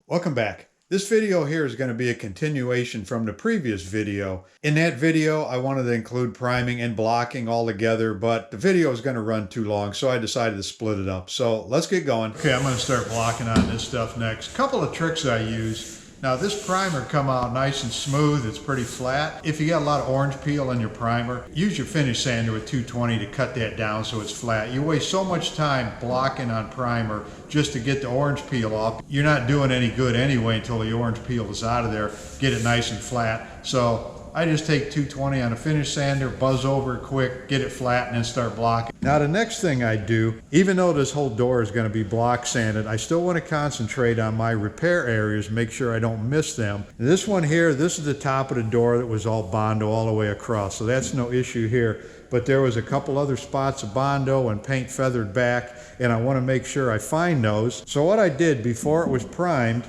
Welcome back. This video here is going to be a continuation from the previous video. In that video, I wanted to include priming and blocking all together, but the video is going to run too long, so I decided to split it up. So let's get going. Okay, I'm going to start blocking on this stuff next. Couple of tricks I use. Now this primer come out nice and smooth, it's pretty flat. If you got a lot of orange peel in your primer, use your finish sander with 220 to cut that down so it's flat. You waste so much time blocking on primer just to get the orange peel off. You're not doing any good anyway until the orange peel is out of there. Get it nice and flat. So I just take 220 on a finish sander, buzz over it quick, get it flat, and then start blocking. Now the next thing I do, even though this whole door is going to be block sanded, I still want to concentrate on my repair areas, make sure I don't miss them. This one here, this is the top of the door that was all Bondo all the way across, so that's no issue here. But there was a couple other spots of Bondo and paint feathered back, and I want to make sure I find those. So what I did before it was primed,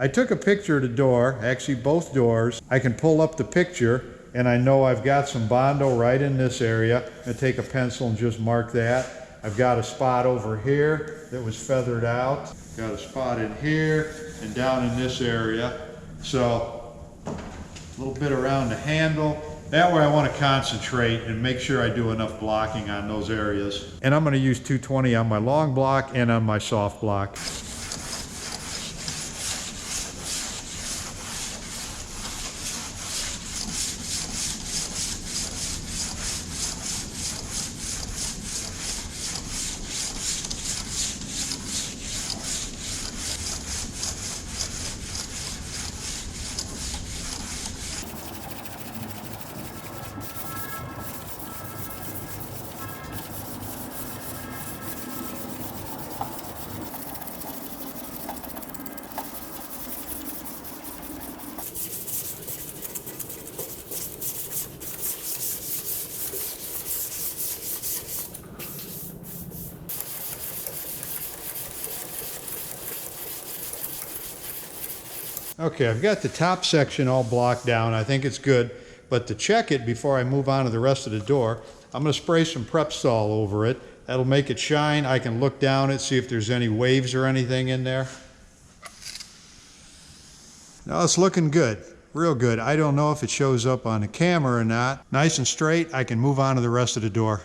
I took a picture of the door, actually both doors. I can pull up the picture and I know I've got some Bondo right in this area. I take a pencil and just mark that. I've got a spot over here that was feathered out. Got a spot in here and down in this area. So a little bit around the handle. That way I want to concentrate and make sure I do enough blocking on those areas. And I'm going to use 220 on my long block and on my soft block. Okay, I've got the top section all blocked down. I think it's good, but to check it before I move on to the rest of the door, I'm going to spray some Prep Sol over it. That'll make it shine. I can look down it, see if there's any waves or anything in there. Now it's looking good, real good. I don't know if it shows up on the camera or not. Nice and straight, I can move on to the rest of the door.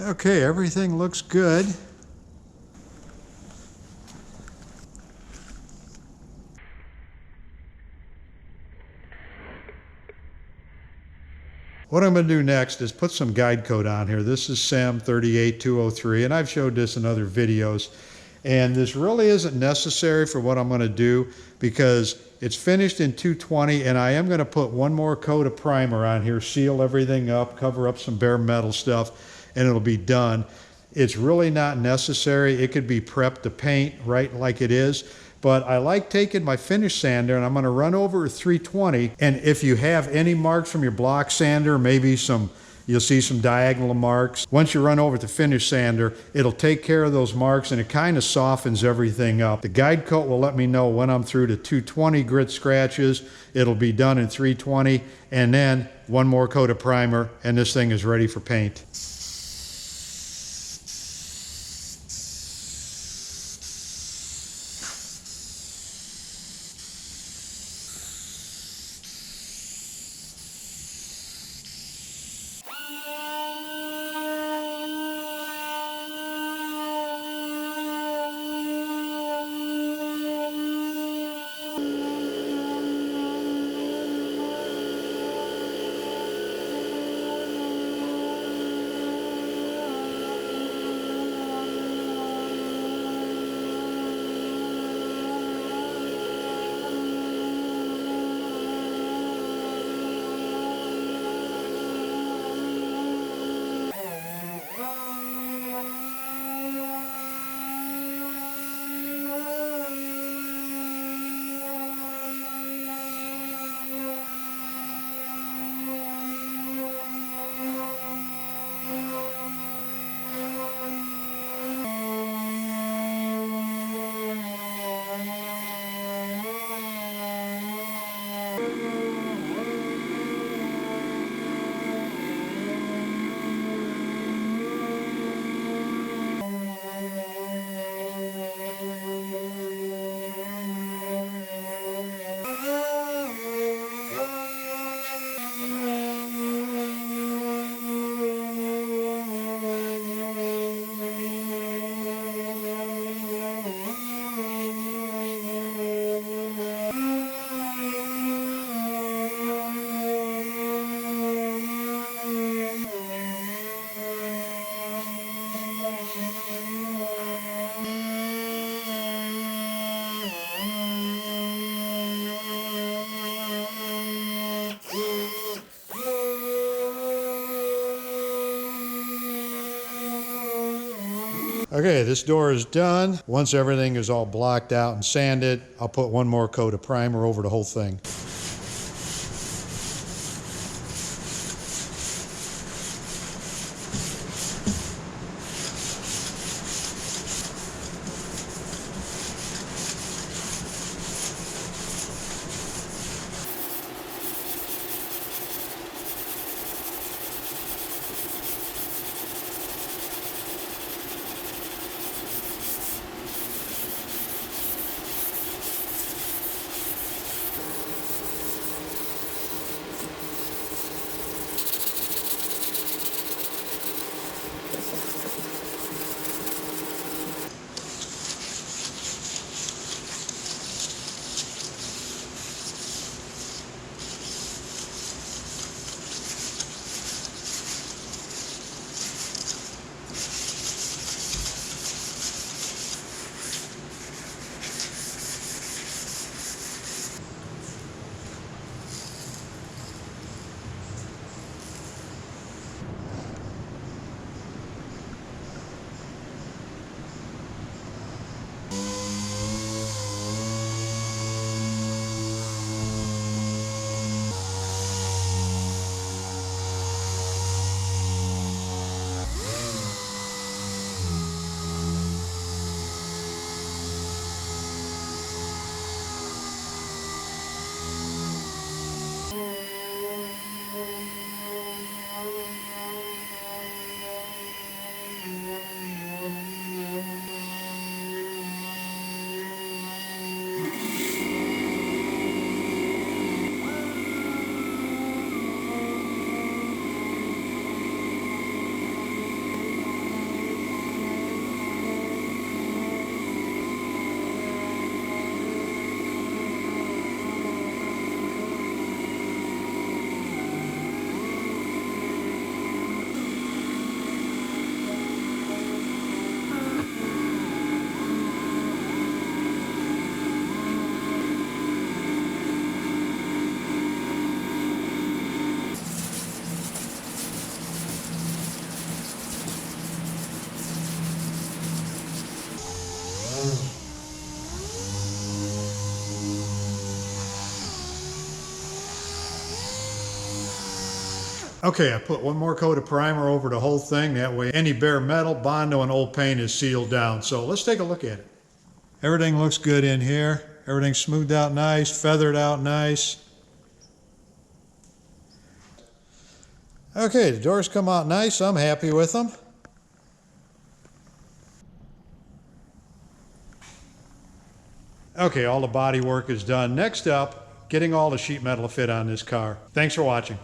Okay, everything looks good. What I'm going to do next is put some guide code on here. This is SAM 38203, and I've showed this in other videos. And this really isn't necessary for what I'm going to do because it's finished in 220, and I am going to put one more coat of primer on here, seal everything up, cover up some bare metal stuff, and it'll be done. It's really not necessary. It could be prepped to paint right like it is. But I like taking my finish sander and I'm going to run over 320. And if you have any marks from your block sander, maybe you'll see some diagonal marks. Once you run over the finish sander, it'll take care of those marks and it kind of softens everything up. The guide coat will let me know when I'm through to 220 grit scratches. It'll be done in 320, and then one more coat of primer and this thing is ready for paint. Okay, this door is done. Once everything is all blocked out and sanded, I'll put one more coat of primer over the whole thing. Okay, I put one more coat of primer over the whole thing. That way any bare metal, Bondo, and old paint is sealed down. So let's take a look at it. Everything looks good in here. Everything's smoothed out nice, feathered out nice. Okay, the doors come out nice. I'm happy with them. Okay, all the body work is done. Next up, getting all the sheet metal to fit on this car. Thanks for watching.